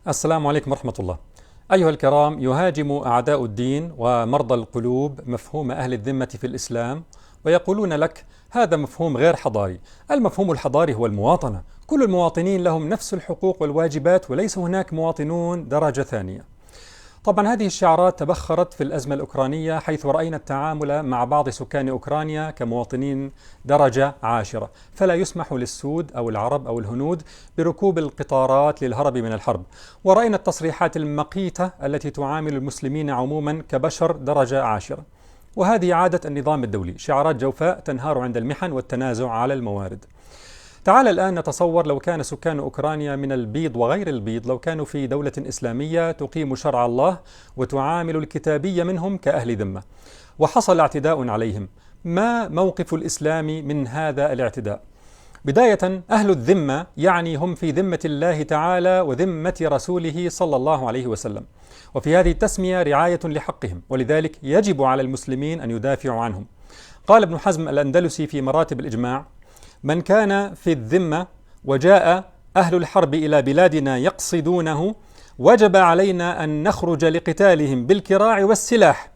السلام عليكم ورحمة الله. أيها الكرام، يهاجم أعداء الدين ومرضى القلوب مفهوم أهل الذمة في الإسلام، ويقولون لك هذا مفهوم غير حضاري. المفهوم الحضاري هو المواطنة، كل المواطنين لهم نفس الحقوق والواجبات، وليس هناك مواطنون درجة ثانية. طبعا هذه الشعارات تبخرت في الأزمة الأوكرانية، حيث رأينا التعامل مع بعض سكان أوكرانيا كمواطنين درجة عاشرة، فلا يسمح للسود أو العرب أو الهنود بركوب القطارات للهرب من الحرب. ورأينا التصريحات المقيتة التي تعامل المسلمين عموما كبشر درجة عاشرة. وهذه عادة النظام الدولي، شعارات جوفاء تنهار عند المحن والتنازع على الموارد. تعال الآن نتصور لو كان سكان أوكرانيا من البيض وغير البيض، لو كانوا في دولة إسلامية تقيم شرع الله وتعامل الكتابية منهم كأهل ذمة، وحصل اعتداء عليهم، ما موقف الإسلام من هذا الاعتداء؟ بداية، أهل الذمة يعني هم في ذمة الله تعالى وذمة رسوله صلى الله عليه وسلم، وفي هذه التسمية رعاية لحقهم، ولذلك يجب على المسلمين أن يدافعوا عنهم. قال ابن حزم الأندلسي في مراتب الإجماع: من كان في الذمة وجاء أهل الحرب إلى بلادنا يقصدونه، وجب علينا أن نخرج لقتالهم بالكراع والسلاح،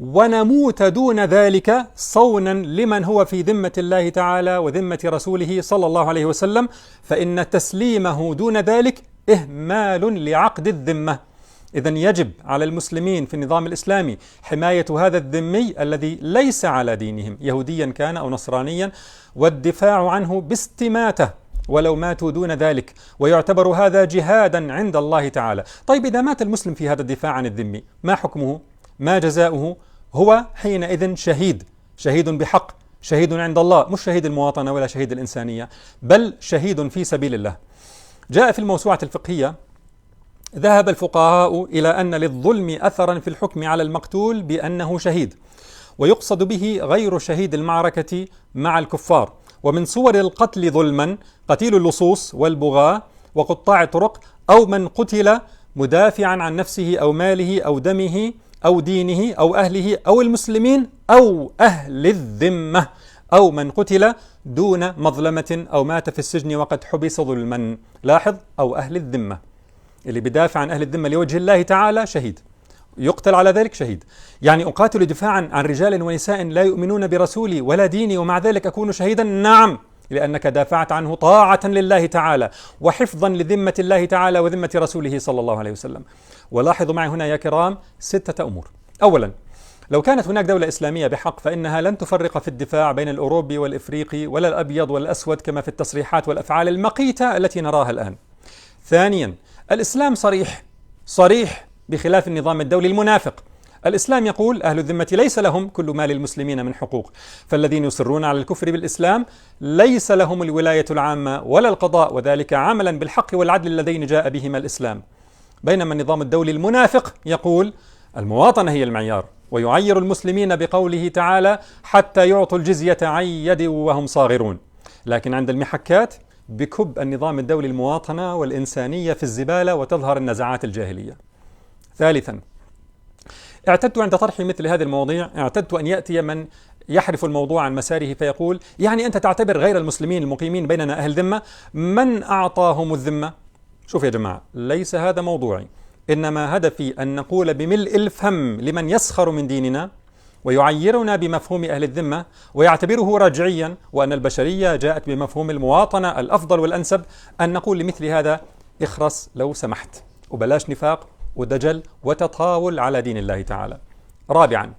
ونموت دون ذلك صونا لمن هو في ذمة الله تعالى وذمة رسوله صلى الله عليه وسلم، فإن تسليمه دون ذلك إهمال لعقد الذمة. إذن يجب على المسلمين في النظام الإسلامي حماية هذا الذمي الذي ليس على دينهم، يهوديا كان أو نصرانيا، والدفاع عنه باستماتة ولو ماتوا دون ذلك، ويعتبر هذا جهادا عند الله تعالى. طيب إذا مات المسلم في هذا الدفاع عن الذمي، ما حكمه؟ ما جزاؤه؟ هو حينئذ شهيد، شهيد بحق، شهيد عند الله، مش شهيد المواطنة ولا شهيد الإنسانية، بل شهيد في سبيل الله. جاء في الموسوعة الفقهية: ذهب الفقهاء إلى أن للظلم أثرا في الحكم على المقتول بأنه شهيد، ويقصد به غير شهيد المعركة مع الكفار. ومن صور القتل ظلما قتيل اللصوص والبغاة وقطاع الطرق، أو من قتل مدافعا عن نفسه أو ماله أو دمه أو دينه أو أهله أو المسلمين أو أهل الذمة، أو من قتل دون مظلمة أو مات في السجن وقد حبس ظلما. لاحظ: أو أهل الذمة، اللي بدافع عن أهل الذمة لوجه الله تعالى شهيد، يقتل على ذلك شهيد. يعني أقاتل دفاعا عن رجال ونساء لا يؤمنون برسولي ولا ديني ومع ذلك أكون شهيدا؟ نعم، لأنك دافعت عنه طاعة لله تعالى وحفظا لذمة الله تعالى وذمة رسوله صلى الله عليه وسلم. ولاحظوا معي هنا يا كرام 6 أمور. أولا، لو كانت هناك دولة إسلامية بحق فإنها لن تفرق في الدفاع بين الأوروبي والإفريقي ولا الأبيض والأسود كما في التصريحات والأفعال المقيتة التي نراها الآن. ثانيا، الإسلام صريح بخلاف النظام الدولي المنافق. الإسلام يقول: أهل الذمة ليس لهم كل ما للمسلمين من حقوق، فالذين يصرون على الكفر بالإسلام ليس لهم الولاية العامة ولا القضاء، وذلك عملا بالحق والعدل اللذين جاء بهما الإسلام. بينما النظام الدولي المنافق يقول: المواطنة هي المعيار، ويعير المسلمين بقوله تعالى: حتى يعطوا الجزية عن يد وهم صاغرون. لكن عند المحكات بكب النظام الدولي المواطنة والإنسانية في الزبالة وتظهر النزعات الجاهلية. ثالثا، اعتدت عند طرح مثل هذه المواضيع أن يأتي من يحرف الموضوع عن مساره فيقول: يعني أنت تعتبر غير المسلمين المقيمين بيننا أهل ذمة؟ من أعطاهم الذمة؟ شوف يا جماعة، ليس هذا موضوعي، إنما هدفي أن نقول بملء الفم لمن يسخر من ديننا ويعيرنا بمفهوم أهل الذمة ويعتبره رجعيا، وأن البشرية جاءت بمفهوم المواطنة الأفضل والأنسب، أن نقول لمثل هذا: اخرس لو سمحت، وبلاش نفاق ودجل وتطاول على دين الله تعالى. رابعا،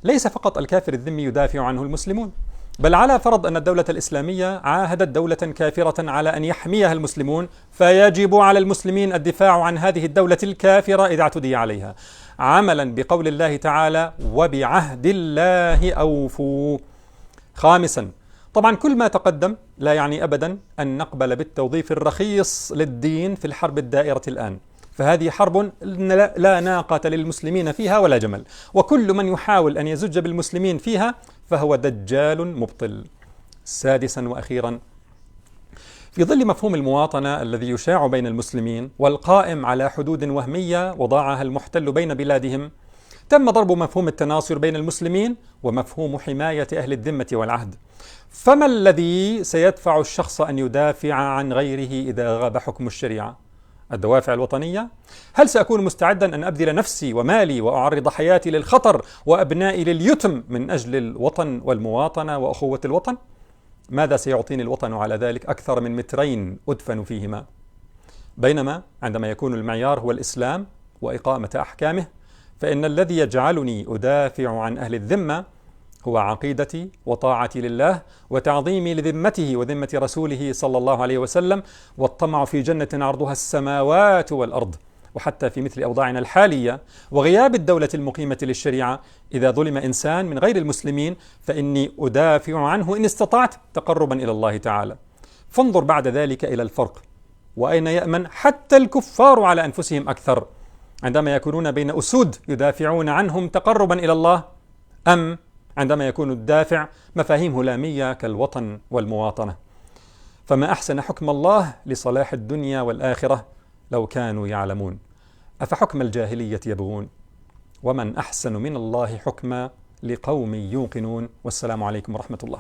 ليس فقط الكافر الذمي يدافع عنه المسلمون، بل على فرض أن الدولة الإسلامية عاهدت دولة كافرة على أن يحميها المسلمون، فيجب على المسلمين الدفاع عن هذه الدولة الكافرة إذا اعتدي عليها، عملا بقول الله تعالى: وبعهد الله أوفوا. خامسا، طبعا كل ما تقدم لا يعني أبدا أن نقبل بالتوظيف الرخيص للدين في الحرب الدائرة الآن، فهذه حرب لا ناقة للمسلمين فيها ولا جمل، وكل من يحاول أن يزج بالمسلمين فيها فهو دجال مبطل. سادسا وأخيرا، في ظل مفهوم المواطنة الذي يشاع بين المسلمين والقائم على حدود وهمية وضعها المحتل بين بلادهم، تم ضرب مفهوم التناصر بين المسلمين ومفهوم حماية أهل الذمة والعهد. فما الذي سيدفع الشخص أن يدافع عن غيره إذا غاب حكم الشريعة؟ الدوافع الوطنية؟ هل سأكون مستعدا أن أبذل نفسي ومالي وأعرض حياتي للخطر وأبنائي لليتم من أجل الوطن والمواطنة وأخوة الوطن؟ ماذا سيعطيني الوطن على ذلك أكثر من مترين أدفن فيهما؟ بينما عندما يكون المعيار هو الإسلام وإقامة أحكامه، فإن الذي يجعلني أدافع عن أهل الذمة هو عقيدتي وطاعتي لله وتعظيمي لذمته وذمة رسوله صلى الله عليه وسلم، والطمع في جنة عرضها السماوات والأرض. وحتى في مثل أوضاعنا الحالية وغياب الدولة المقيمة للشريعة، إذا ظلم إنسان من غير المسلمين فإني أدافع عنه إن استطعت تقربا إلى الله تعالى. فانظر بعد ذلك إلى الفرق، وأين يأمن حتى الكفار على أنفسهم أكثر عندما يكونون بين أسود يدافعون عنهم تقربا إلى الله، أم عندما يكون الدافع مفاهيم هلامية كالوطن والمواطنة؟ فما أحسن حكم الله لصلاح الدنيا والآخرة لو كانوا يعلمون. أفحكم الجاهلية يبغون ومن أحسن من الله حكما لقوم يوقنون. والسلام عليكم ورحمة الله.